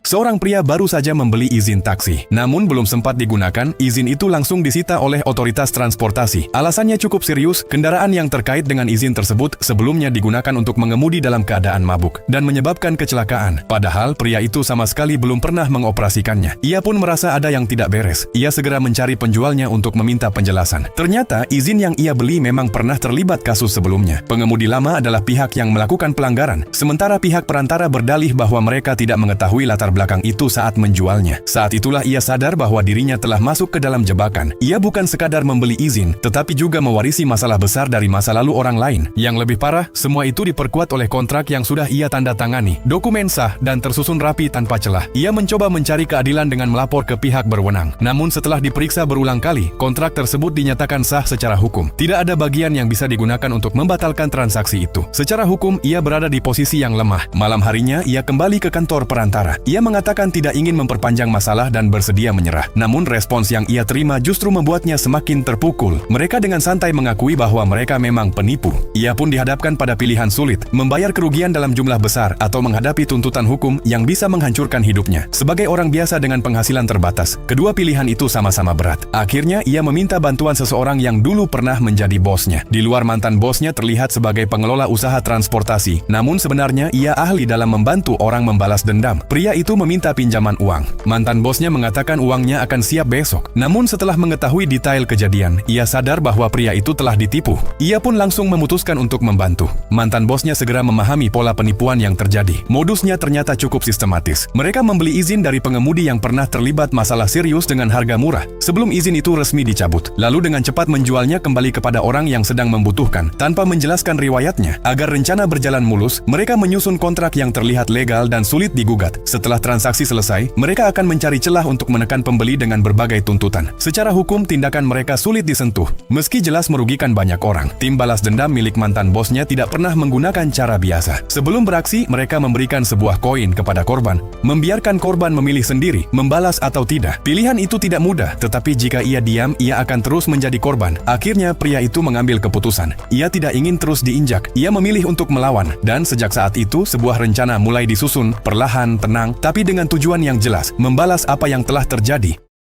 Seorang pria baru saja membeli izin taksi. Namun belum sempat digunakan, izin itu langsung disita oleh otoritas transportasi. Alasannya cukup serius, kendaraan yang terkait dengan izin tersebut sebelumnya digunakan untuk mengemudi dalam keadaan mabuk dan menyebabkan kecelakaan. Padahal pria itu sama sekali belum pernah mengoperasikannya. Ia pun merasa ada yang tidak beres. Ia segera mencari penjualnya untuk meminta penjelasan. Ternyata izin yang ia beli memang pernah terlibat kasus sebelumnya. Pengemudi lama adalah pihak yang melakukan pelanggaran, sementara pihak perantara berdalih bahwa mereka tidak mengetahui latar belakang itu saat menjualnya. Saat itulah ia sadar bahwa dirinya telah masuk ke dalam jebakan. Ia bukan sekadar membeli izin, tetapi juga mewarisi masalah besar dari masa lalu orang lain. Yang lebih parah, semua itu diperkuat oleh kontrak yang sudah ia tanda tangani. Dokumen sah dan tersusun rapi tanpa celah. Ia mencoba mencari keadilan dengan melapor ke pihak berwenang. Namun setelah diperiksa berulang kali, kontrak tersebut dinyatakan sah secara hukum. Tidak ada bagian yang bisa digunakan untuk membatalkan transaksi itu. Secara hukum, ia berada di posisi yang lemah. Malam harinya, ia kembali ke kantor perantara. Ia mengatakan tidak ingin memperpanjang masalah dan bersedia menyerah. Namun respons yang ia terima justru membuatnya semakin terpukul. Mereka dengan santai mengakui bahwa mereka memang penipu. Ia pun dihadapkan pada pilihan sulit, membayar kerugian dalam jumlah besar atau menghadapi tuntutan hukum yang bisa menghancurkan hidupnya. Sebagai orang biasa dengan penghasilan terbatas, kedua pilihan itu sama-sama berat. Akhirnya ia meminta bantuan seseorang yang dulu pernah menjadi bosnya. Di luar mantan bosnya terlihat sebagai pengelola usaha transportasi, namun sebenarnya ia ahli dalam membantu orang membalas dendam. Pria itu meminta pinjaman uang. Mantan bosnya mengatakan uangnya akan siap besok. Namun setelah mengetahui detail kejadian, ia sadar bahwa pria itu telah ditipu. Ia pun langsung memutuskan untuk membantu. Mantan bosnya segera memahami pola penipuan yang terjadi. Modusnya ternyata cukup sistematis. Mereka membeli izin dari pengemudi yang pernah terlibat masalah serius dengan harga murah. Sebelum izin itu resmi dicabut, lalu dengan cepat menjualnya kembali kepada orang yang sedang membutuhkan, tanpa menjelaskan riwayatnya. Agar rencana berjalan mulus, mereka menyusun kontrak yang terlihat legal dan sulit digugat. Setelah transaksi selesai, mereka akan mencari celah untuk menekan pembeli dengan berbagai tuntutan. Secara hukum, tindakan mereka sulit disentuh. Meski jelas merugikan banyak orang, tim balas dendam milik mantan bosnya tidak pernah menggunakan cara biasa. Sebelum beraksi, mereka memberikan sebuah koin kepada korban, membiarkan korban memilih sendiri, membalas atau tidak. Pilihan itu tidak mudah, tetapi jika ia diam, ia akan terus menjadi korban. Akhirnya, pria itu mengambil keputusan. Ia tidak ingin terus diinjak. Ia memilih untuk melawan, dan sejak saat itu, sebuah rencana mulai disusun, perlahan, tenang, tapi dengan tujuan yang jelas, membalas apa yang telah terjadi.